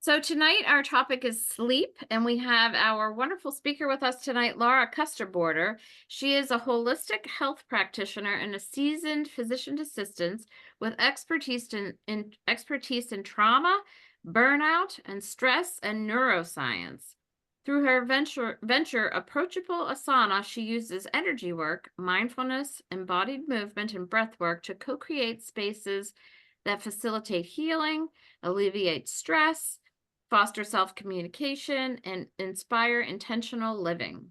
So tonight our topic is sleep, and we have our wonderful speaker with us tonight, Laura Kustaborder. She is a holistic health practitioner and a seasoned physician assistant with expertise in trauma, burnout, and stress and neuroscience. Through her venture Approachable Asana, she uses energy work, mindfulness, embodied movement, and breath work to co-create spaces that facilitate healing, alleviate stress, foster self communication, and inspire intentional living.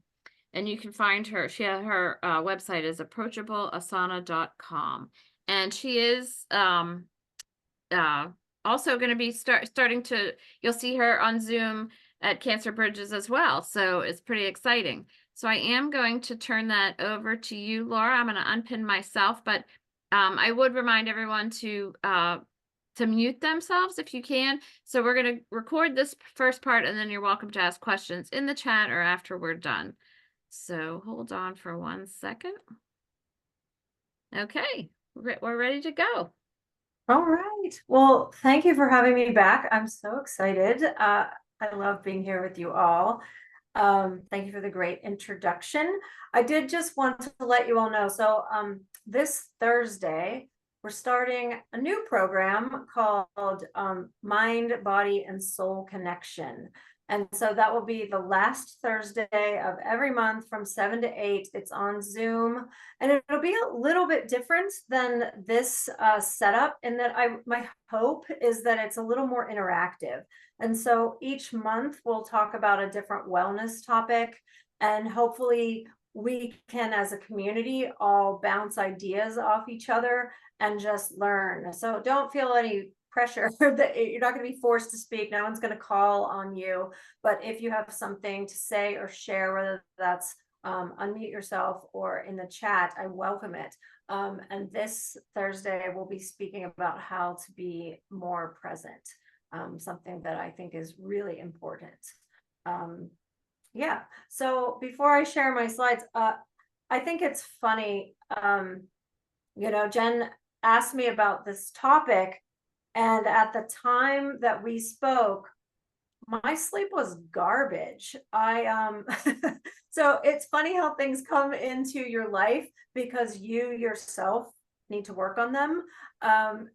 And you can find her, her website is approachableasana.com. And she is uh, also going to be starting to, you'll see her on Zoom at Cancer Bridges as well. So it's pretty exciting. So I am going to turn that over to you, Laura. I'm going to unpin myself, but I would remind everyone to mute themselves if you can. So we're going to record this first part, and then you're welcome to ask questions in the chat or after we're done. So hold on for 1 second. Okay, we're ready to go. All right. Well, thank you for having me back. I'm so excited. I love being here with you all. Thank you for the great introduction. I did just want to let you all know. So this Thursday, we're starting a new program called Mind, Body, and Soul Connection. And so that will be the last Thursday of every month from 7 to 8. It's on Zoom, and it'll be a little bit different than this setup in that my hope is that it's a little more interactive. And so each month we'll talk about a different wellness topic, and hopefully we can, as a community, all bounce ideas off each other and just learn. So don't feel any pressure that you're not going to be forced to speak. No one's going to call on you. But if you have something to say or share, whether that's unmute yourself or in the chat, I welcome it. And this Thursday, we'll be speaking about how to be more present, something that I think is really important. Yeah, so before I share my slides, I think it's funny, Jen asked me about this topic, and at the time that we spoke, my sleep was garbage. So it's funny how things come into your life because you yourself need to work on them.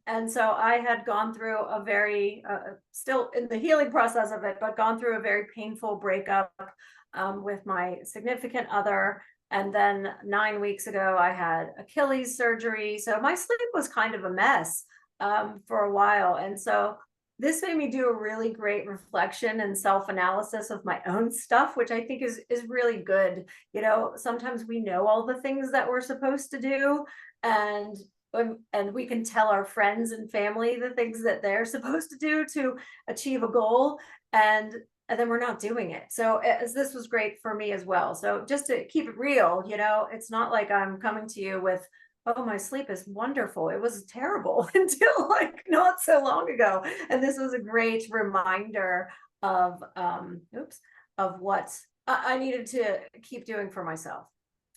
And so I had gone through a very, still in the healing process of it, but gone through a very painful breakup with my significant other. And then 9 weeks ago, I had Achilles surgery. So my sleep was kind of a mess for a while. And so this made me do a really great reflection and self-analysis of my own stuff, which I think is really good. Sometimes we know all the things that we're supposed to do, and we can tell our friends and family the things that they're supposed to do to achieve a goal, and then we're not doing it. So as this was great for me as well. So just to keep it real, it's not like I'm coming to you with, oh, my sleep is wonderful. It was terrible until like not so long ago. And this was a great reminder of what I needed to keep doing for myself.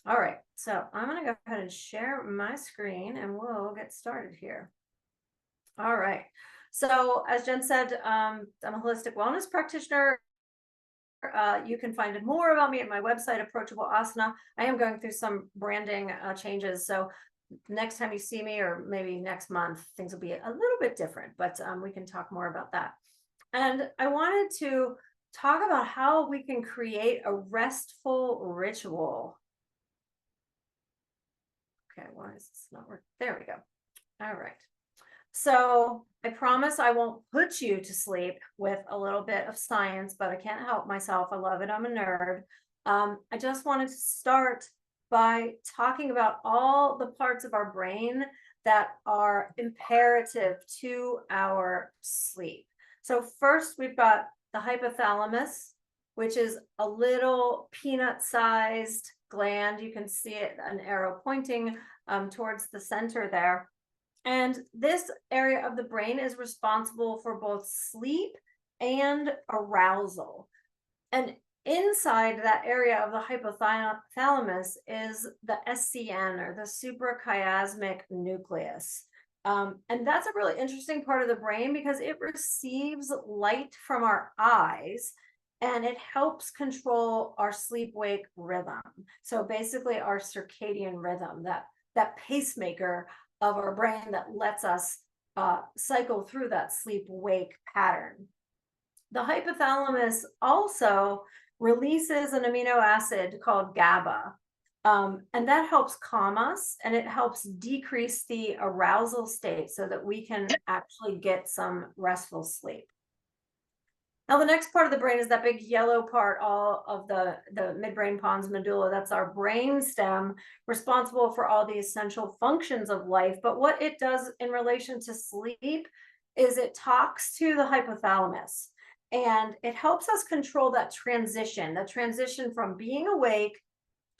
All right, so I'm gonna go ahead and share my screen and we'll get started here. All right, so as Jen said, I'm a holistic wellness practitioner. You can find more about me at my website, Approachable Asana. I am going through some branding changes, so next time you see me, or maybe next month, things will be a little bit different, but we can talk more about that. And I wanted to talk about how we can create a restful ritual. Okay, why is this not working? There we go. All right. So I promise I won't put you to sleep with a little bit of science, but I can't help myself. I love it. I'm a nerd. I just wanted to start by talking about all the parts of our brain that are imperative to our sleep. So first, we've got the hypothalamus, which is a little peanut-sized gland. You can see it, an arrow pointing towards the center there. And this area of the brain is responsible for both sleep and arousal. And inside that area of the hypothalamus is the SCN, or the suprachiasmatic nucleus. And that's a really interesting part of the brain because it receives light from our eyes and it helps control our sleep wake rhythm. So basically our circadian rhythm, that pacemaker of our brain that lets us cycle through that sleep wake pattern. The hypothalamus also releases an amino acid called GABA. And that helps calm us and it helps decrease the arousal state so that we can actually get some restful sleep. Now, the next part of the brain is that big yellow part, all of the midbrain pons medulla. That's our brain stem, responsible for all the essential functions of life. But what it does in relation to sleep is it talks to the hypothalamus and it helps us control that transition from being awake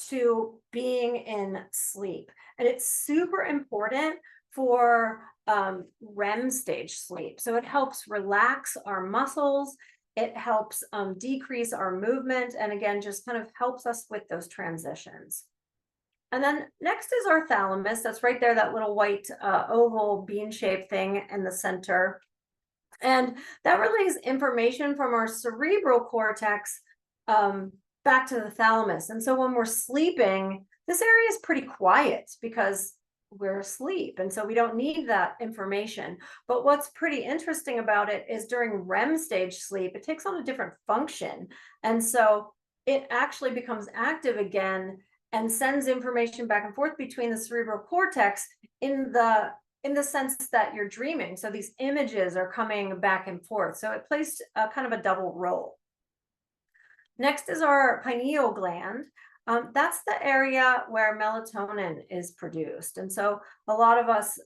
to being in sleep. And it's super important for REM stage sleep. So it helps relax our muscles. It helps decrease our movement. And again, just kind of helps us with those transitions. And then next is our thalamus. That's right there, that little white oval bean-shaped thing in the center. And that relays information from our cerebral cortex back to the thalamus. And so when we're sleeping, this area is pretty quiet because we're asleep. And so we don't need that information. But what's pretty interesting about it is during REM stage sleep, it takes on a different function. And so it actually becomes active again and sends information back and forth between the cerebral cortex in the sense that you're dreaming. So these images are coming back and forth. So it plays kind of a double role. Next is our pineal gland. That's the area where melatonin is produced. And so a lot of us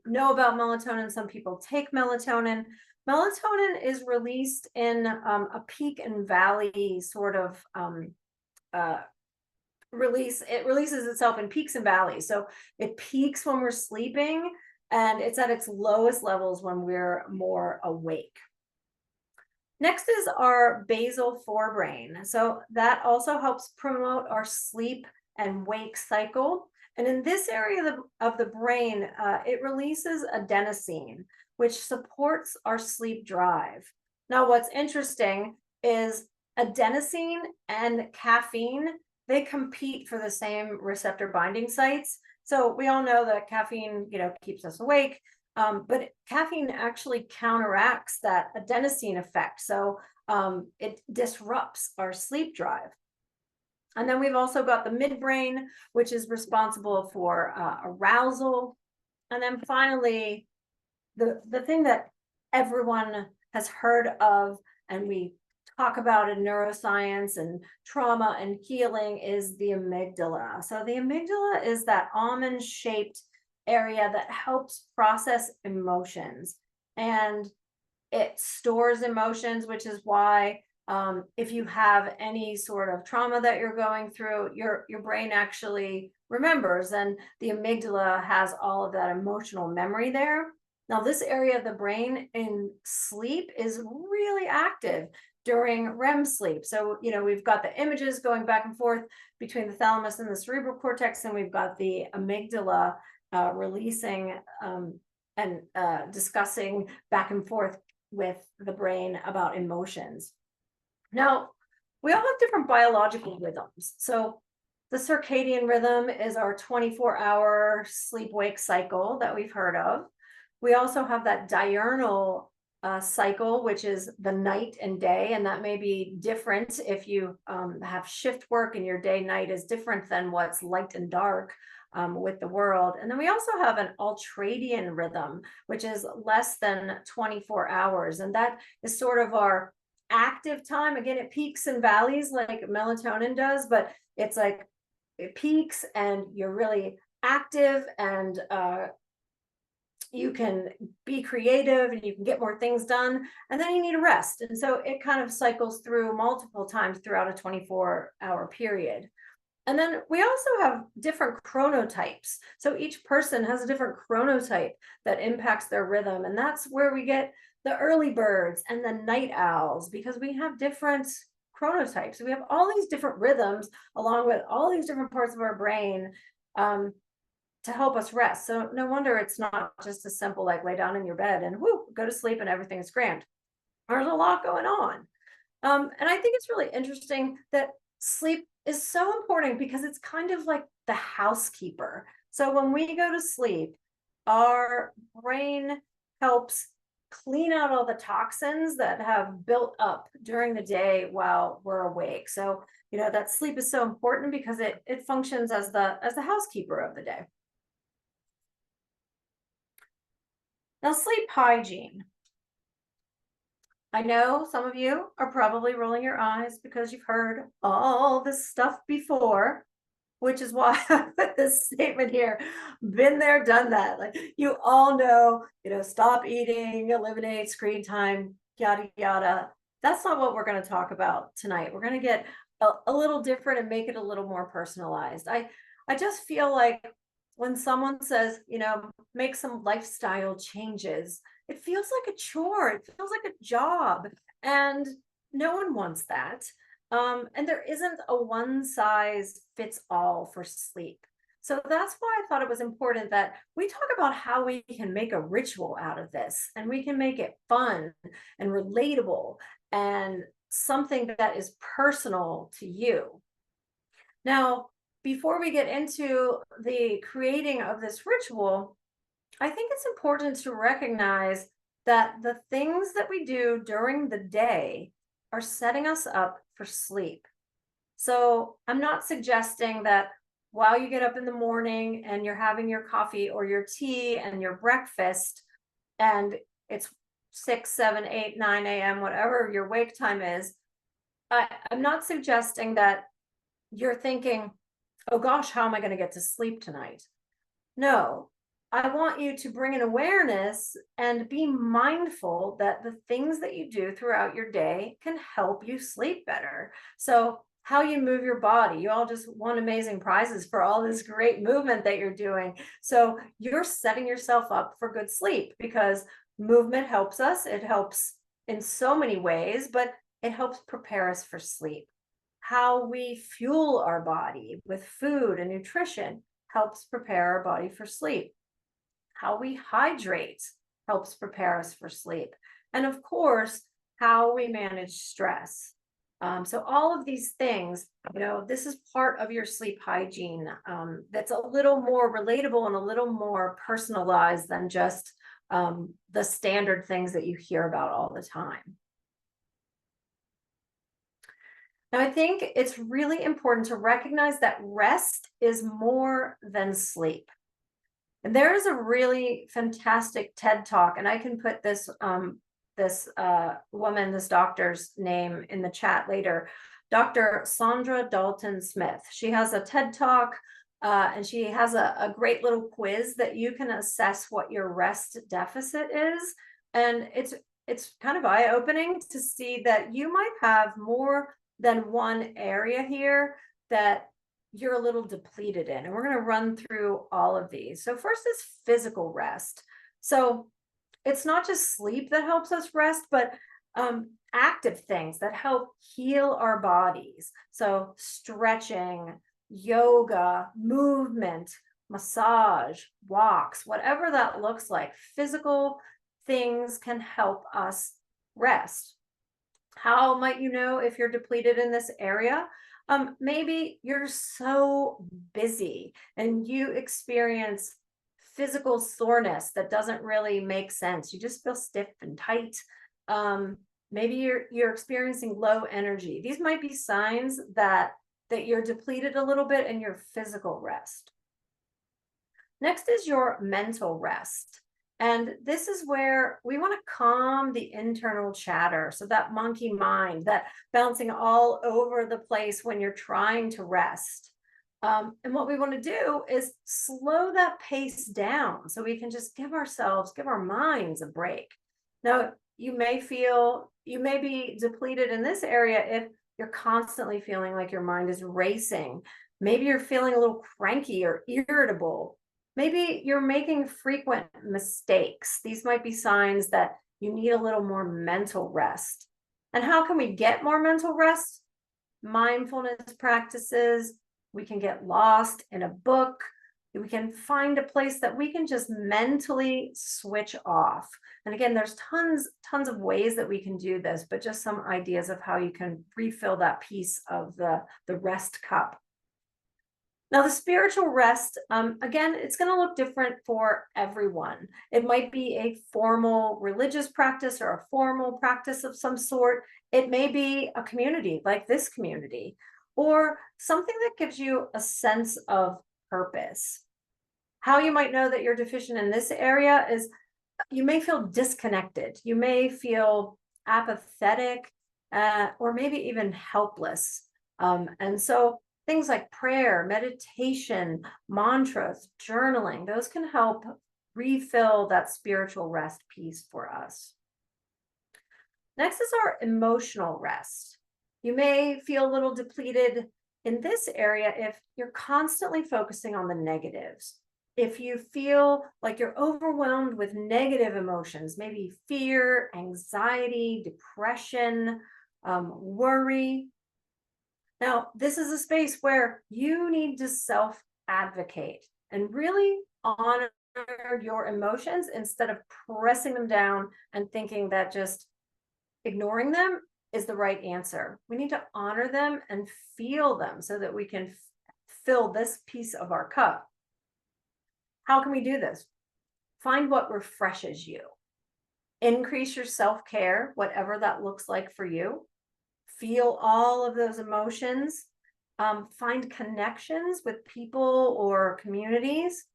know about melatonin. Some people take melatonin. Melatonin is released in a peak and valley sort of release. It releases itself in peaks and valleys. So it peaks when we're sleeping and it's at its lowest levels when we're more awake. Next is our basal forebrain. So that also helps promote our sleep and wake cycle. And in this area of the brain, it releases adenosine, which supports our sleep drive. Now, what's interesting is adenosine and caffeine, they compete for the same receptor binding sites. So we all know that caffeine, keeps us awake. But caffeine actually counteracts that adenosine effect. So it disrupts our sleep drive. And then we've also got the midbrain, which is responsible for arousal. And then finally, the thing that everyone has heard of, and we talk about in neuroscience and trauma and healing, is the amygdala. So the amygdala is that almond-shaped area that helps process emotions and it stores emotions, which is why if you have any sort of trauma that you're going through, your brain actually remembers, and the amygdala has all of that emotional memory there. Now, this area of the brain in sleep is really active during REM sleep. So, we've got the images going back and forth between the thalamus and the cerebral cortex, and we've got the amygdala releasing and discussing back and forth with the brain about emotions. Now, we all have different biological rhythms. So the circadian rhythm is our 24-hour sleep-wake cycle that we've heard of. We also have that diurnal cycle, which is the night and day, and that may be different if you have shift work and your day-night is different than what's light and dark with the world. And then we also have an ultradian rhythm, which is less than 24 hours. And that is sort of our active time. Again, it peaks and valleys like melatonin does, but it's like it peaks and you're really active and you can be creative and you can get more things done, and then you need a rest. And so it kind of cycles through multiple times throughout a 24-hour period. And then we also have different chronotypes. So each person has a different chronotype that impacts their rhythm. And that's where we get the early birds and the night owls, because we have different chronotypes. We have all these different rhythms along with all these different parts of our brain. to help us rest. So no wonder it's not just as simple like lay down in your bed and whoo, go to sleep and everything is grand. There's a lot going on. And I think it's really interesting that sleep is so important because it's kind of like the housekeeper. So when we go to sleep, our brain helps clean out all the toxins that have built up during the day while we're awake. So, that sleep is so important because it functions as the housekeeper of the day. Now, sleep hygiene. I know some of you are probably rolling your eyes because you've heard all this stuff before, which is why I put this statement here. Been there, done that. Like you all know, stop eating, eliminate screen time, yada, yada. That's not what we're going to talk about tonight. We're going to get a little different and make it a little more personalized. I just feel like when someone says, make some lifestyle changes, it feels like a chore. It feels like a job. And no one wants that. And there isn't a one size fits all for sleep. So that's why I thought it was important that we talk about how we can make a ritual out of this and we can make it fun and relatable and something that is personal to you. Now, before we get into the creating of this ritual, I think it's important to recognize that the things that we do during the day are setting us up for sleep. So I'm not suggesting that while you get up in the morning and you're having your coffee or your tea and your breakfast, and it's 6, 7, 8, 9 a.m., whatever your wake time is, I'm not suggesting that you're thinking, oh gosh, how am I going to get to sleep tonight? No, I want you to bring an awareness and be mindful that the things that you do throughout your day can help you sleep better. So, how you move your body, you all just won amazing prizes for all this great movement that you're doing. So, you're setting yourself up for good sleep because movement helps us. It helps in so many ways, but it helps prepare us for sleep. How we fuel our body with food and nutrition helps prepare our body for sleep. How we hydrate helps prepare us for sleep. And of course, how we manage stress. So all of these things, this is part of your sleep hygiene that's a little more relatable and a little more personalized than just the standard things that you hear about all the time. Now, I think it's really important to recognize that rest is more than sleep. And there is a really fantastic TED talk, and I can put this doctor's name in the chat later. Dr. Sandra Dalton Smith. She has a TED talk, and she has a great little quiz that you can assess what your rest deficit is, and it's kind of eye-opening to see that you might have more than one area here that you're a little depleted in. And we're going to run through all of these. So first is physical rest. So it's not just sleep that helps us rest, but active things that help heal our bodies. So stretching, yoga, movement, massage, walks, whatever that looks like, physical things can help us rest. How might you know if you're depleted in this area? Maybe you're so busy and you experience physical soreness that doesn't really make sense. You just feel stiff and tight. Maybe you're experiencing low energy. These might be signs that you're depleted a little bit in your physical rest. Next is your mental rest. And this is where we want to calm the internal chatter. So that monkey mind, that bouncing all over the place when you're trying to rest. And what we want to do is slow that pace down so we can just give our minds a break. Now, you may be depleted in this area if you're constantly feeling like your mind is racing. Maybe you're feeling a little cranky or irritable. Maybe you're making frequent mistakes. These might be signs that you need a little more mental rest. And how can we get more mental rest? Mindfulness practices. We can get lost in a book. We can find a place that we can just mentally switch off. And again, there's tons of ways that we can do this, but just some ideas of how you can refill that piece of the rest cup. Now, the spiritual rest, again, it's going to look different for everyone. It might be a formal religious practice or a formal practice of some sort. It may be a community like this community, or something that gives you a sense of purpose. How you might know that you're deficient in this area is you may feel disconnected. You may feel apathetic, or maybe even helpless. And so things like prayer, meditation, mantras, journaling, those can help refill that spiritual rest piece for us. Next is our emotional rest. You may feel a little depleted in this area if you're constantly focusing on the negatives. If you feel like you're overwhelmed with negative emotions, maybe fear, anxiety, depression, worry. Now, this is a space where you need to self-advocate and really honor your emotions instead of pressing them down and thinking that just ignoring them is the right answer. We need to honor them and feel them so that we can fill this piece of our cup. How can we do this? Find what refreshes you. Increase your self-care, whatever that looks like for you. Feel all of those emotions. Find connections with people or communities.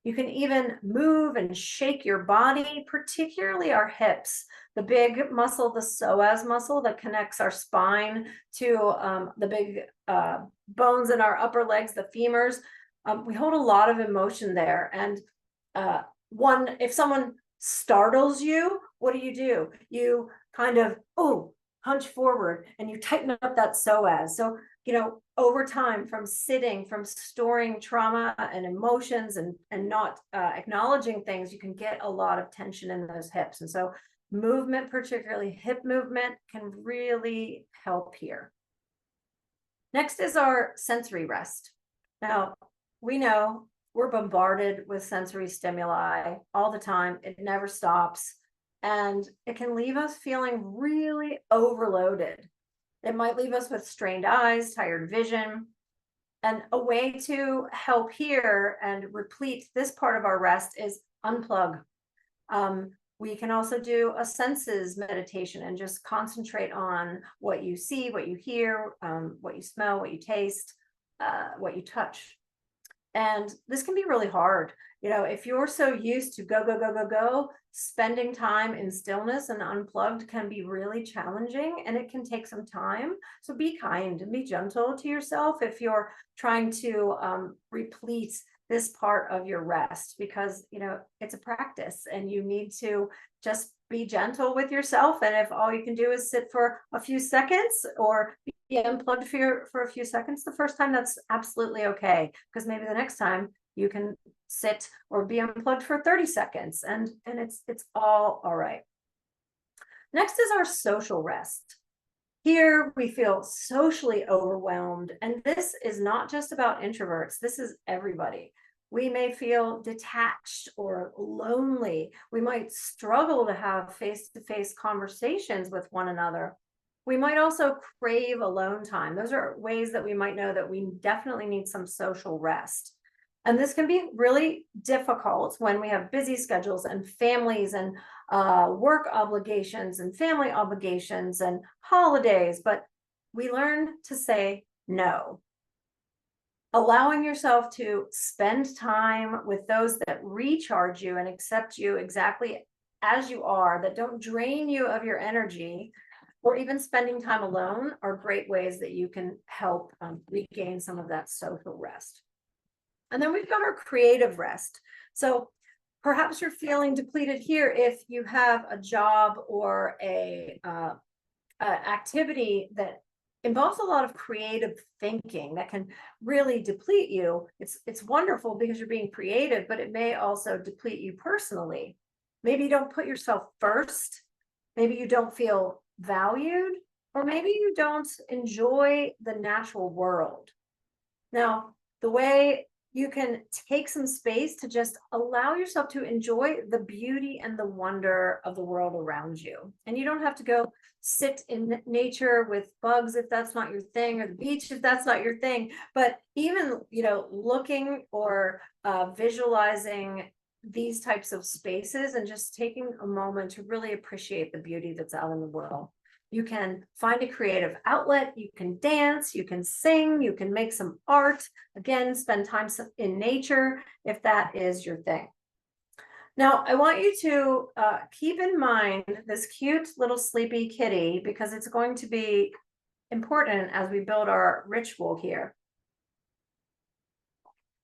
You can even move and shake your body, particularly our hips, the big muscle, the psoas muscle that connects our spine to the big bones in our upper legs, the femurs. We hold a lot of emotion there. And if someone startles you, what do? You kind of, hunch forward and you tighten up that psoas. So, over time, from sitting, from storing trauma and emotions and not acknowledging things, you can get a lot of tension in those hips. And so movement, particularly hip movement, can really help here. Next is our sensory rest. Now, we know we're bombarded with sensory stimuli all the time. It never stops. And it can leave us feeling really overloaded. It might leave us with strained eyes, tired vision. And a way to help here and replete this part of our rest is unplug. We can also do a senses meditation and just concentrate on what you see, what you hear, what you smell, what you taste, what you touch. And this can be really hard. If you're so used to go, spending time in stillness and unplugged can be really challenging, and it can take some time. So be kind and be gentle to yourself if you're trying to replete this part of your rest, because it's a practice and you need to just be gentle with yourself. And if all you can do is sit for a few seconds or be unplugged for a few seconds the first time, that's absolutely okay, because maybe the next time you can sit or be unplugged for 30 seconds and it's all right. Next is our social rest. Here we feel socially overwhelmed, and this is not just about introverts. This is everybody. We may feel detached or lonely. We might struggle to have face-to-face conversations with one another. We might also crave alone time. Those are ways that we might know that we definitely need some social rest. And this can be really difficult when we have busy schedules and families and work obligations and family obligations and holidays, but we learn to say no. Allowing yourself to spend time with those that recharge you and accept you exactly as you are, that don't drain you of your energy, or even spending time alone, are great ways that you can help regain some of that social rest. And then we've got our creative rest. So perhaps you're feeling depleted here if you have a job or a activity that involves a lot of creative thinking that can really deplete you. It's wonderful because you're being creative, but it may also deplete you personally. Maybe you don't put yourself first. Maybe you don't feel valued, or maybe you don't enjoy the natural world. Now, the way you can take some space to just allow yourself to enjoy the beauty and the wonder of the world around you. And you don't have to go sit in nature with bugs if that's not your thing, or the beach if that's not your thing. But even, looking or visualizing these types of spaces and just taking a moment to really appreciate the beauty that's out in the world. You can find a creative outlet, you can dance, you can sing, you can make some art. Again, spend time in nature if that is your thing. Now, I want you to keep in mind this cute little sleepy kitty, because it's going to be important as we build our ritual here.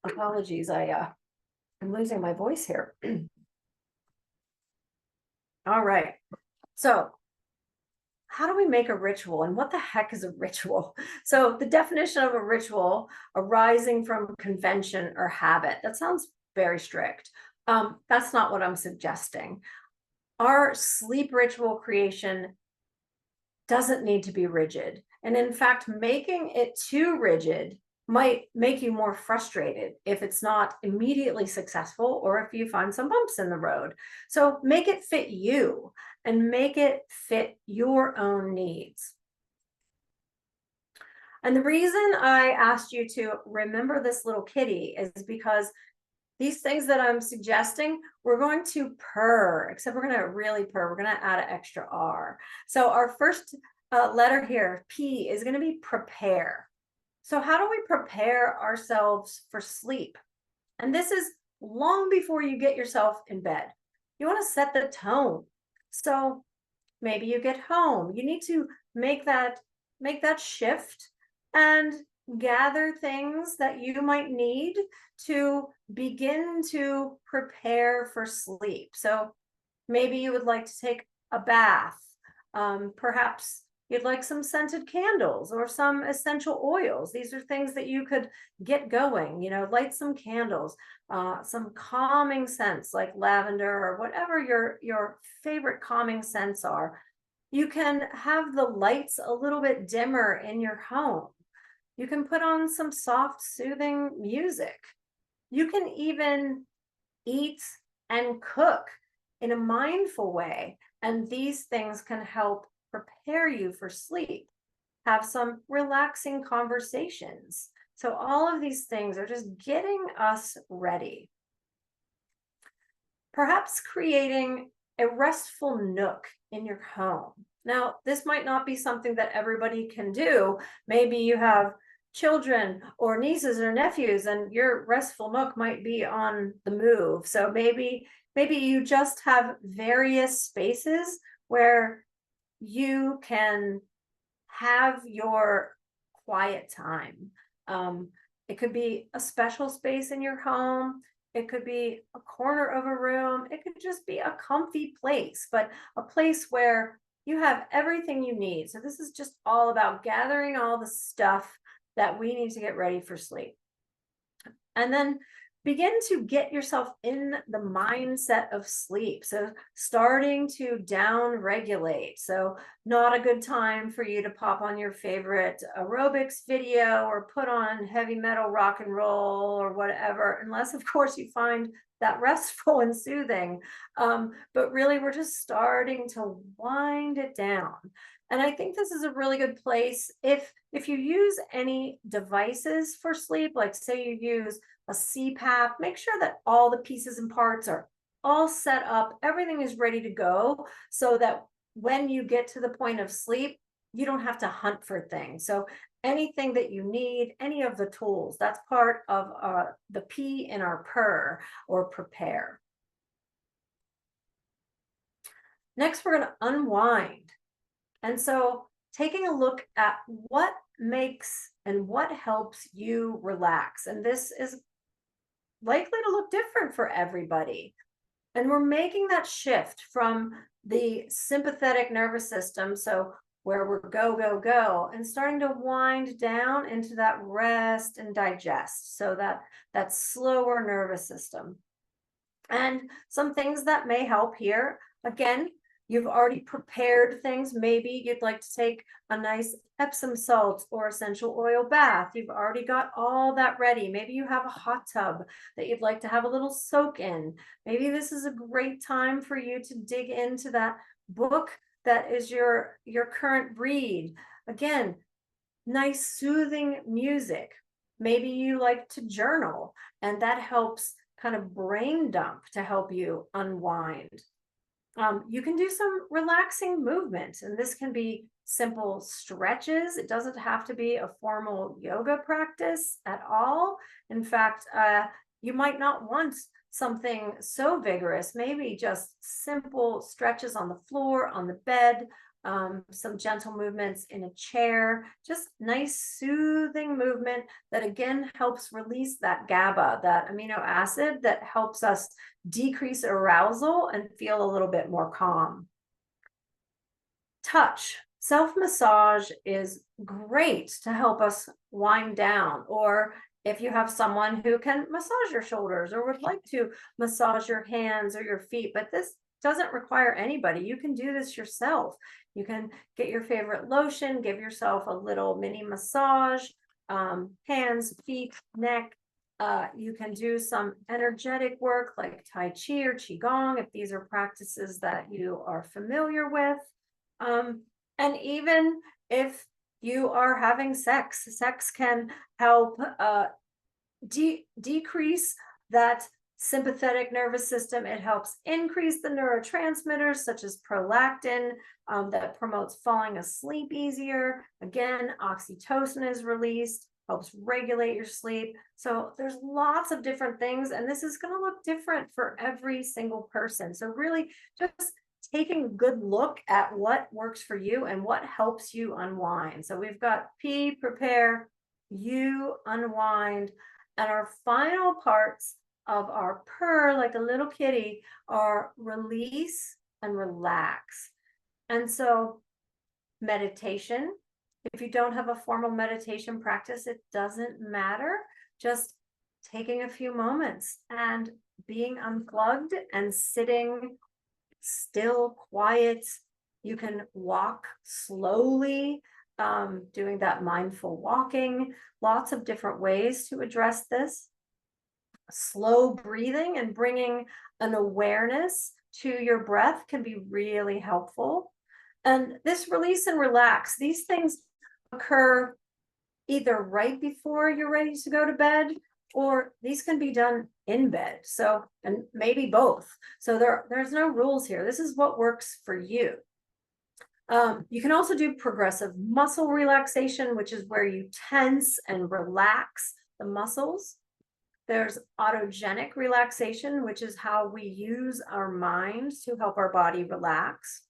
Apologies, I'm losing my voice here. All right. So how do we make a ritual, and what the heck is a ritual? So the definition of a ritual arising from convention or habit, that sounds very strict. That's not what I'm suggesting. Our sleep ritual creation doesn't need to be rigid. And in fact, making it too rigid might make you more frustrated if it's not immediately successful, or if you find some bumps in the road. So make it fit you and make it fit your own needs. And the reason I asked you to remember this little kitty is because these things that I'm suggesting, we're going to purr, except we're going to really purr. We're going to add an extra R. So our first letter here, P, is going to be prepare. So how do we prepare ourselves for sleep? And this is long before you get yourself in bed. You want to set the tone. So maybe you get home. You need to make that shift and gather things that you might need to begin to prepare for sleep. So maybe you would like to take a bath. Perhaps you'd like some scented candles or some essential oils. These are things that you could get going, light some candles, some calming scents like lavender or whatever your favorite calming scents are. You can have the lights a little bit dimmer in your home. You can put on some soft, soothing music. You can even eat and cook in a mindful way. And these things can help prepare you for sleep. Have some relaxing conversations. So all of these things are just getting us ready. Perhaps creating a restful nook in your home. Now, this might not be something that everybody can do. Maybe you have children or nieces or nephews, and your restful nook might be on the move. So maybe you just have various spaces where you can have your quiet time. It could be a special space in your home. It could be a corner of a room. It could just be a comfy place, but a place where you have everything you need. So this is just all about gathering all the stuff that we need to get ready for sleep. And then begin to get yourself in the mindset of sleep. So starting to down regulate. So not a good time for you to pop on your favorite aerobics video or put on heavy metal rock and roll or whatever, unless of course you find that restful and soothing. But really we're just starting to wind it down. And I think this is a really good place if you use any devices for sleep, like say you use a CPAP, make sure that all the pieces and parts are all set up. Everything is ready to go so that when you get to the point of sleep, you don't have to hunt for things. So anything that you need, any of the tools, that's part of the P in our purr or prepare. Next, we're going to unwind. And so taking a look at what makes and what helps you relax. And this is likely to look different for everybody. And we're making that shift from the sympathetic nervous system, so where we're go, go, go, and starting to wind down into that rest and digest, so that slower nervous system. And some things that may help here, again, You've already prepared things. Maybe you'd like to take a nice Epsom salt or essential oil bath. You've already got all that ready. Maybe you have a hot tub that you'd like to have a little soak in. Maybe this is a great time for you to dig into that book that is your current read. Again, nice soothing music. Maybe you like to journal, and that helps kind of brain dump to help you unwind. You can do some relaxing movement, and this can be simple stretches. It doesn't have to be a formal yoga practice at all. In fact, you might not want something so vigorous, maybe just simple stretches on the floor, on the bed, some gentle movements in a chair, just nice soothing movement that again helps release that GABA, that amino acid that helps us decrease arousal and feel a little bit more calm. Touch. Self-massage is great to help us wind down, or if you have someone who can massage your shoulders or would like to massage your hands or your feet, but this doesn't require anybody. You can do this yourself. You can get your favorite lotion, give yourself a little mini massage, hands, feet, neck. You can do some energetic work like Tai Chi or Qigong if these are practices that you are familiar with. And even if you are having sex, sex can help decrease that sympathetic nervous system. It helps increase the neurotransmitters such as prolactin that promotes falling asleep easier. Again, oxytocin is released, helps regulate your sleep. So there's lots of different things, and this is going to look different for every single person. So really just taking a good look at what works for you and what helps you unwind. So we've got P, prepare, U, unwind, and our final parts of our purr, like a little kitty, are release and relax. And so meditation, if you don't have a formal meditation practice, it doesn't matter. Just taking a few moments and being unplugged and sitting still, quiet. You can walk slowly, doing that mindful walking. Lots of different ways to address this. Slow breathing and bringing an awareness to your breath can be really helpful. And this release and relax, these things occur either right before you're ready to go to bed, or these can be done in bed. So, and maybe both. So there's no rules here. This is what works for you. You can also do progressive muscle relaxation, which is where you tense and relax the muscles. There's autogenic relaxation, which is how we use our mind to help our body relax.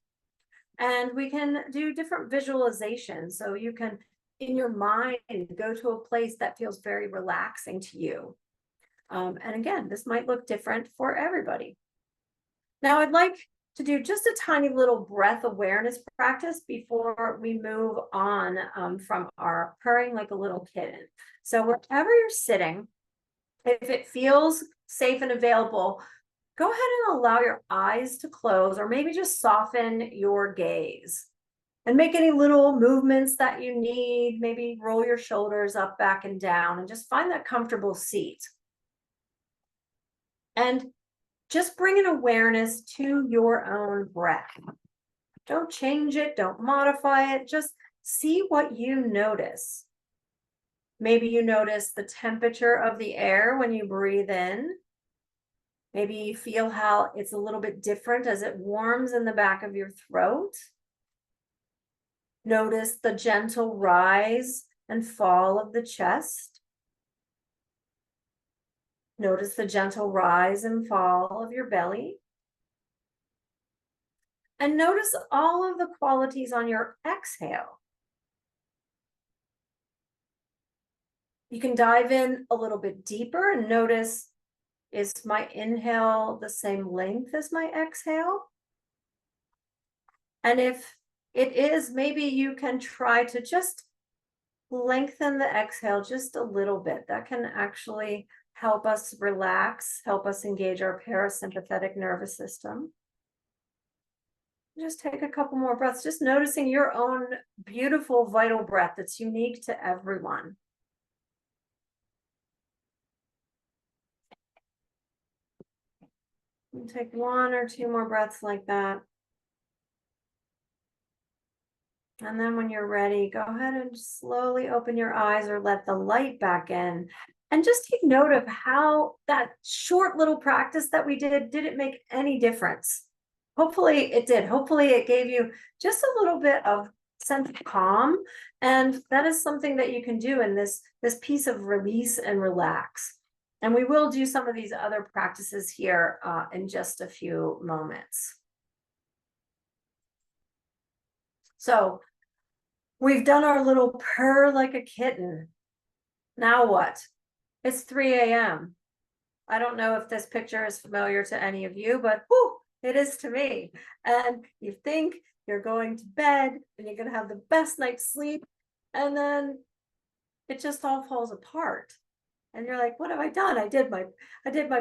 And we can do different visualizations. So you can, in your mind, go to a place that feels very relaxing to you. And again, this might look different for everybody. Now, I'd like to do just a tiny little breath awareness practice before we move on from our purring like a little kitten. So wherever you're sitting, if it feels safe and available, go ahead and allow your eyes to close, or maybe just soften your gaze and make any little movements that you need. Maybe roll your shoulders up, back, and down, and just find that comfortable seat. And just bring an awareness to your own breath. Don't change it, don't modify it, just see what you notice. Maybe you notice the temperature of the air when you breathe in. Maybe you feel how it's a little bit different as it warms in the back of your throat. Notice the gentle rise and fall of the chest. Notice the gentle rise and fall of your belly. And notice all of the qualities on your exhale. You can dive in a little bit deeper and notice, is my inhale the same length as my exhale? And if it is, maybe you can try to just lengthen the exhale just a little bit. That can actually help us relax, help us engage our parasympathetic nervous system. Just take a couple more breaths, just noticing your own beautiful vital breath that's unique to everyone. And take 1 or 2 more breaths like that. And then when you're ready, go ahead and slowly open your eyes or let the light back in. And just take note of how that short little practice that we did it make any difference? Hopefully it did. Hopefully it gave you just a little bit of sense of calm. And that is something that you can do in this piece of release and relax. And we will do some of these other practices here in just a few moments. So we've done our little purr like a kitten. Now what? It's 3 a.m. I don't know if this picture is familiar to any of you, but whew, it is to me. And you think you're going to bed and you're going to have the best night's sleep, and then it just all falls apart. And you're like, what have I done? I did my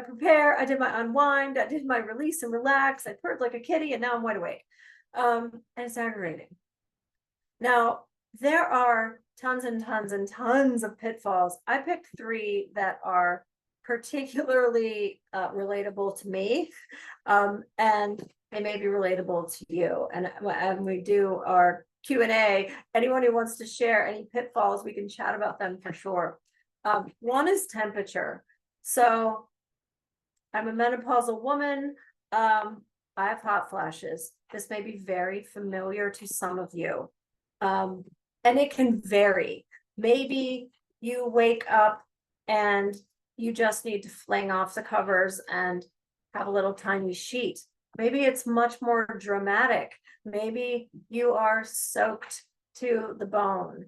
prepare, I did my unwind, I did my release and relax, I purred like a kitty, and now I'm wide awake. And it's aggravating. Now, there are tons and tons and tons of pitfalls. I picked 3 that are particularly relatable to me, and they may be relatable to you. And we do our Q&A. Anyone who wants to share any pitfalls, we can chat about them for sure. One is temperature. So I'm a menopausal woman. I have hot flashes. This may be very familiar to some of you. And it can vary. Maybe you wake up and you just need to fling off the covers and have a little tiny sheet. Maybe it's much more dramatic. Maybe you are soaked to the bone.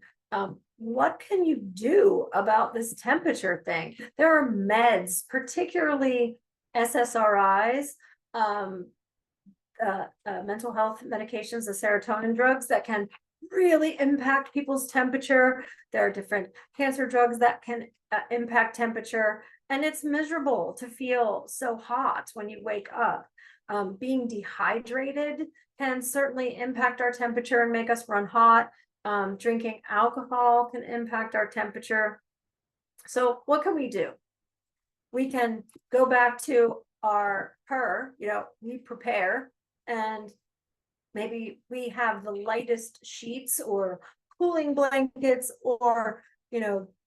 What can you do about this temperature thing? There are meds, particularly SSRIs, mental health medications, the serotonin drugs that can really impact people's temperature. There are different cancer drugs that can impact temperature, and it's miserable to feel so hot when you wake up. Being dehydrated can certainly impact our temperature and make us run hot. Drinking alcohol can impact our temperature. So what can we do? We can go back to our we prepare, and maybe we have the lightest sheets or cooling blankets, or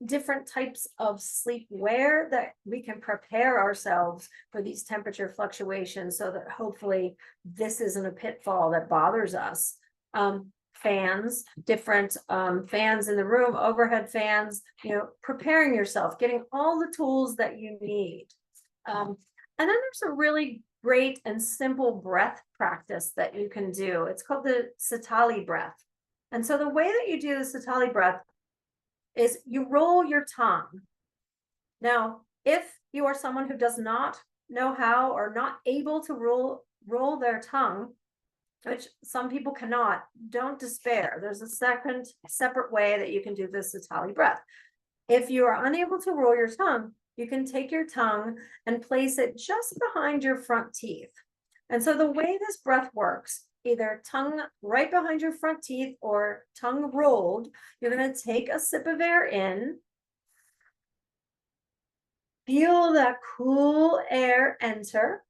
different types of sleep wear that we can prepare ourselves for these temperature fluctuations, so that hopefully this isn't a pitfall that bothers us. Fans, different fans in the room, overhead fans, preparing yourself, getting all the tools that you need. And then there's a really great and simple breath practice that you can do. It's called the Sitali breath. And so the way that you do the Sitali breath is you roll your tongue. Now, if you are someone who does not know how or not able to roll their tongue, which some people cannot, don't despair. There's a separate way that you can do this Sitali breath. If you are unable to roll your tongue, you can take your tongue and place it just behind your front teeth. And so the way this breath works, either tongue right behind your front teeth or tongue rolled, you're going to take a sip of air in. Feel that cool air enter.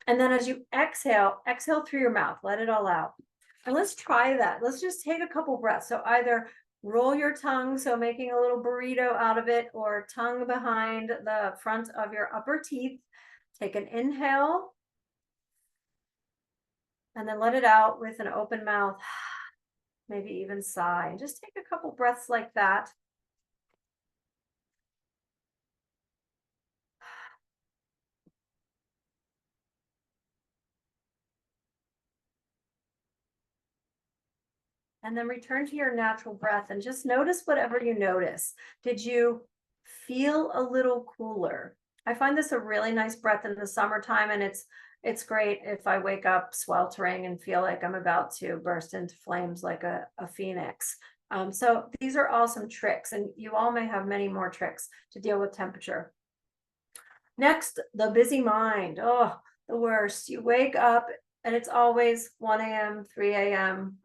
And then as you exhale through your mouth, let it all out. And let's try that. Let's just take a couple breaths. So either roll your tongue, so making a little burrito out of it, or tongue behind the front of your upper teeth. Take an inhale, and then let it out with an open mouth, maybe even sigh. Just take a couple breaths like that. And then return to your natural breath and just notice whatever you notice. Did you feel a little cooler? I find this a really nice breath in the summertime, and it's great if I wake up sweltering and feel like I'm about to burst into flames like a phoenix. So these are all some tricks, and you all may have many more tricks to deal with temperature. Next, the busy mind. Oh, the worst. You wake up and it's always 1 a.m., 3 a.m.,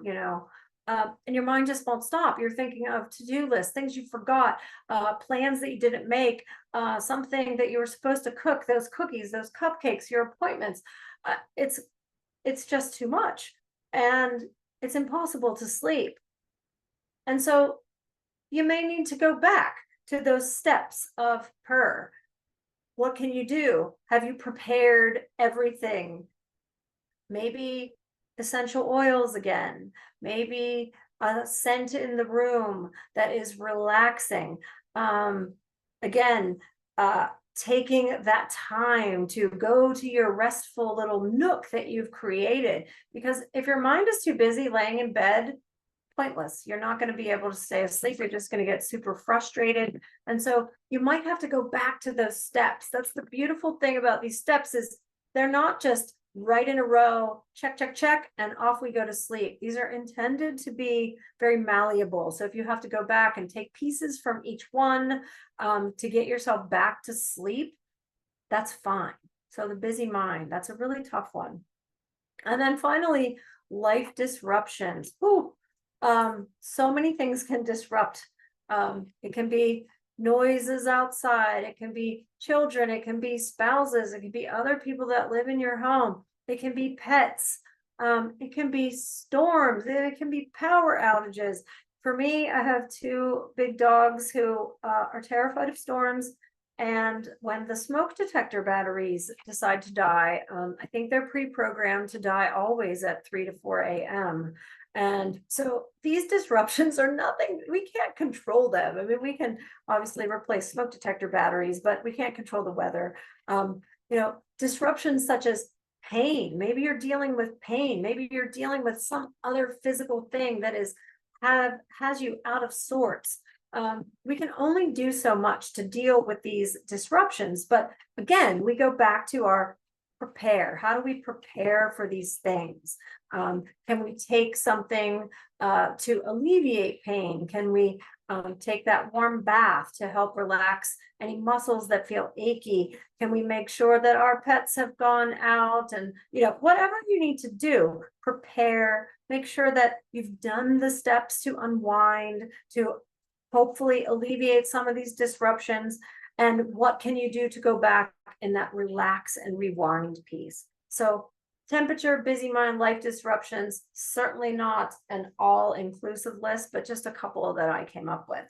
and your mind just won't stop. You're thinking of to-do lists, things you forgot, plans that you didn't make, something that you were supposed to cook, those cookies, those cupcakes, your appointments. It's just too much, and it's impossible to sleep. And so you may need to go back to those steps of her. What can you do? Have you prepared everything? Maybe essential oils again, maybe a scent in the room that is relaxing. Um, again, taking that time to go to your restful little nook that you've created. Because if your mind is too busy laying in bed, pointless. You're not going to be able to stay asleep. You're just going to get super frustrated. And so you might have to go back to those steps. That's the beautiful thing about these steps is they're not just right in a row, check, check, check, and off we go to sleep. These are intended to be very malleable. So if you have to go back and take pieces from each one to get yourself back to sleep, that's fine. So the busy mind, that's a really tough one. And then finally, life disruptions. Ooh, so many things can disrupt. It can be noises outside, it can be children, it can be spouses, it can be other people that live in your home, it can be pets, it can be storms, it can be power outages. For me, I have two big dogs who are terrified of storms. And when the smoke detector batteries decide to die, I think they're pre-programmed to die always at 3 to 4 a.m. And so these disruptions are nothing, we can't control them. I mean, we can obviously replace smoke detector batteries, but we can't control the weather. Disruptions such as pain, maybe you're dealing with pain, maybe you're dealing with some other physical thing that has you out of sorts. We can only do so much to deal with these disruptions. But again, we go back to our prepare. How do we prepare for these things? Can we take something to alleviate pain? Can we take that warm bath to help relax any muscles that feel achy? Can we make sure that our pets have gone out? And, whatever you need to do, prepare, make sure that you've done the steps to unwind, to hopefully alleviate some of these disruptions. And what can you do to go back in that relax and rewind piece? So temperature, busy mind, life disruptions, certainly not an all-inclusive list, but just a couple that I came up with.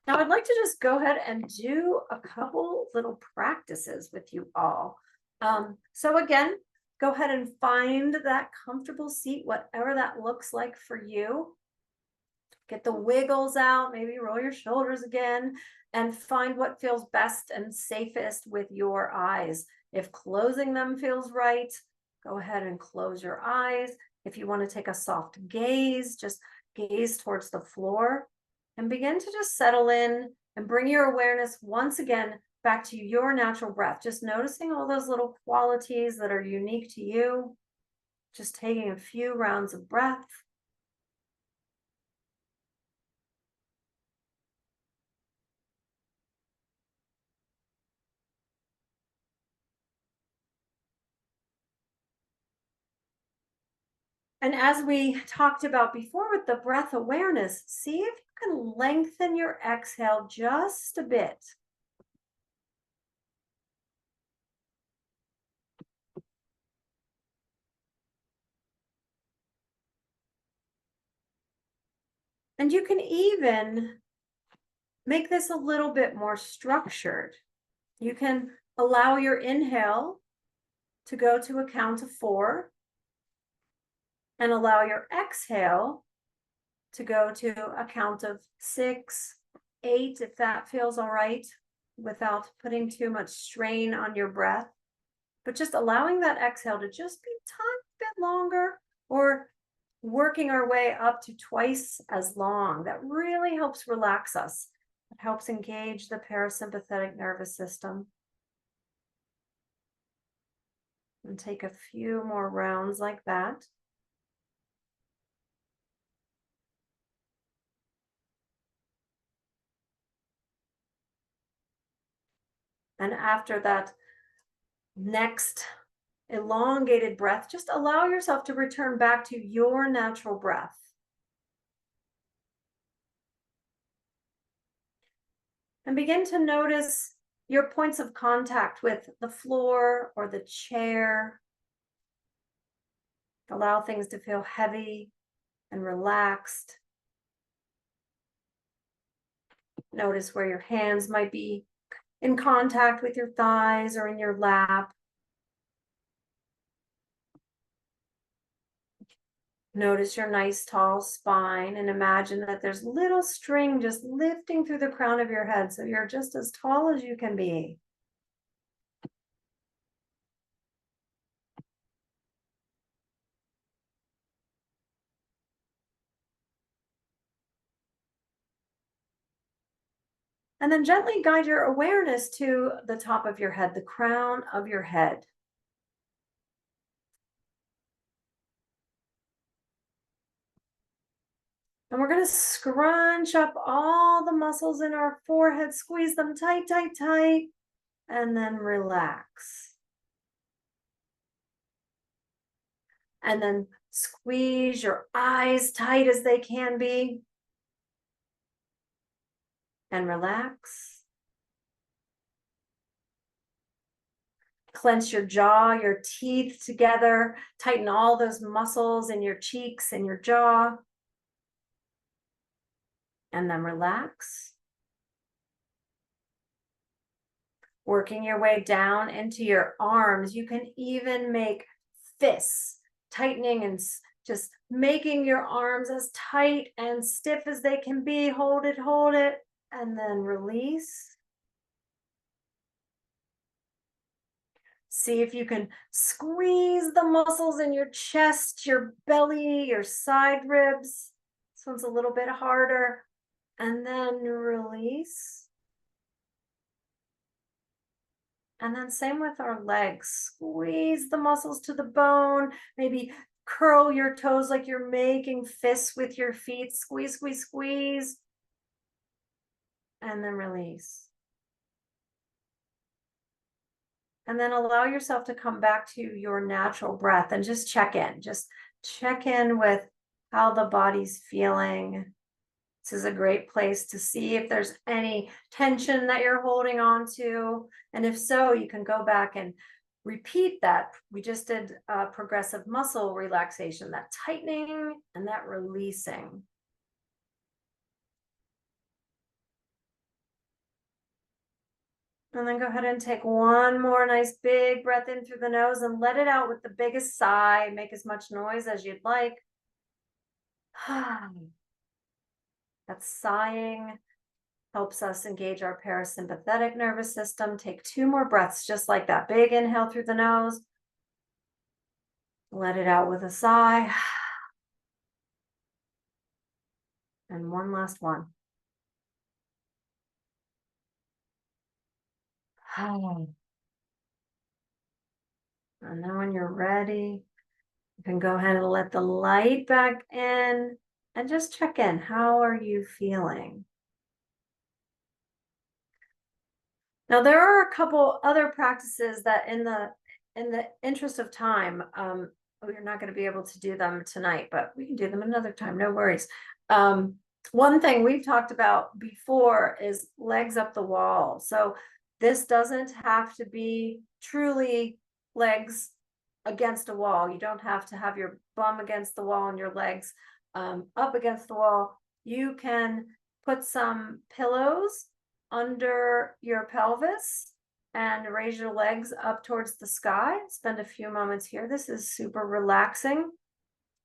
Now I'd like to just go ahead and do a couple little practices with you all. So again, go ahead and find that comfortable seat, whatever that looks like for you. Get the wiggles out, maybe roll your shoulders again, and find what feels best and safest with your eyes. If closing them feels right, go ahead and close your eyes. If you want to take a soft gaze, just gaze towards the floor and begin to just settle in and bring your awareness once again back to your natural breath. Just noticing all those little qualities that are unique to you. Just taking a few rounds of breath. And as we talked about before with the breath awareness, see if you can lengthen your exhale just a bit. And you can even make this a little bit more structured. You can allow your inhale to go to a count of 4 and allow your exhale to go to a count of 6, 8, if that feels all right, without putting too much strain on your breath. But just allowing that exhale to just be a tiny bit longer, or working our way up to twice as long. That really helps relax us. It helps engage the parasympathetic nervous system. And take a few more rounds like that. And after that next elongated breath, just allow yourself to return back to your natural breath. And begin to notice your points of contact with the floor or the chair. Allow things to feel heavy and relaxed. Notice where your hands might be in contact with your thighs or in your lap. Notice your nice tall spine and imagine that there's little string just lifting through the crown of your head so you're just as tall as you can be. And then gently guide your awareness to the top of your head, the crown of your head. And we're going to scrunch up all the muscles in our forehead, squeeze them tight, tight, tight, and then relax. And then squeeze your eyes tight as they can be. And relax. Clench your jaw, your teeth together. Tighten all those muscles in your cheeks and your jaw. And then relax. Working your way down into your arms. You can even make fists, tightening and just making your arms as tight and stiff as they can be. Hold it, and then release. See if you can squeeze the muscles in your chest, your belly, your side ribs. This one's a little bit harder. And then release. And then same with our legs. Squeeze the muscles to the bone. Maybe curl your toes like you're making fists with your feet. Squeeze, squeeze, squeeze. And then release. And then allow yourself to come back to your natural breath and just check in. Just check in with how the body's feeling. This is a great place to see if there's any tension that you're holding on to. And if so, you can go back and repeat that. We just did progressive muscle relaxation, that tightening and that releasing. And then go ahead and take one more nice big breath in through the nose and let it out with the biggest sigh. Make as much noise as you'd like. That sighing helps us engage our parasympathetic nervous system. Take two more breaths, just like that. Big inhale through the nose. Let it out with a sigh. And one last one. And then when you're ready, you can go ahead and let the light back in and just check in. How are you feeling? Now, there are a couple other practices that in the interest of time, we're not going to be able to do them tonight, but we can do them another time, no worries. One thing we've talked about before is legs up the wall. So this doesn't have to be truly legs against a wall. You don't have to have your bum against the wall and your legs up against the wall. You can put some pillows under your pelvis and raise your legs up towards the sky. Spend a few moments here. This is super relaxing.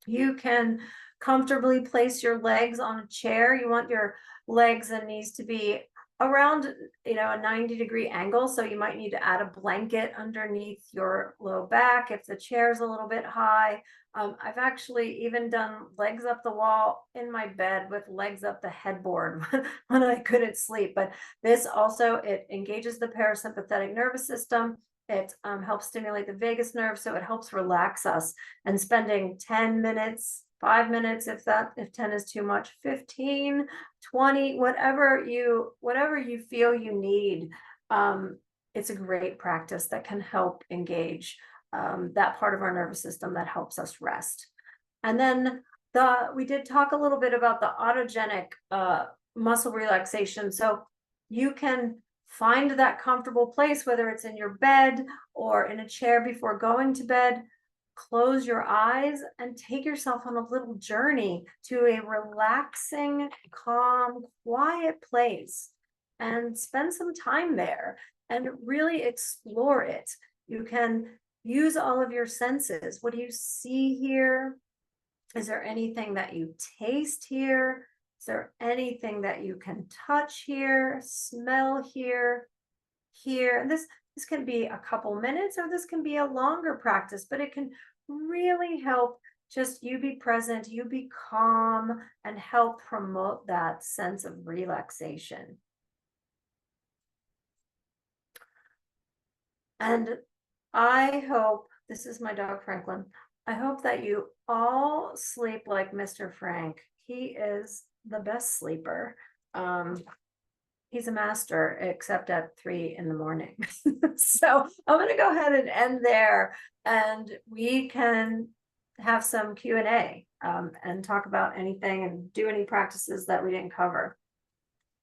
You can comfortably place your legs on a chair. You want your legs and knees to be around, a 90-degree angle. So you might need to add a blanket underneath your low back if the chair is a little bit high. I've actually even done legs up the wall in my bed with legs up the headboard when I couldn't sleep. But this also, it engages the parasympathetic nervous system. It helps stimulate the vagus nerve, so it helps relax us. And spending 10 minutes, 5 minutes, if 10 is too much, 15, 20, whatever you feel you need. It's a great practice that can help engage that part of our nervous system that helps us rest. And then we did talk a little bit about the autogenic muscle relaxation. So you can find that comfortable place, whether it's in your bed or in a chair before going to bed. Close your eyes and take yourself on a little journey to a relaxing, calm, quiet place and spend some time there and really explore it. You can use all of your senses. What do you see here? Is there anything that you taste here? Is there anything that you can touch here, smell here, here? And this can be a couple minutes or this can be a longer practice, but it can really help just you be present, you be calm, and help promote that sense of relaxation. And I hope, this is my dog Franklin, I hope that you all sleep like Mr. Frank. He is the best sleeper. He's a master, except at 3 in the morning. So I'm going to go ahead and end there, and we can have some Q&A and talk about anything and do any practices that we didn't cover.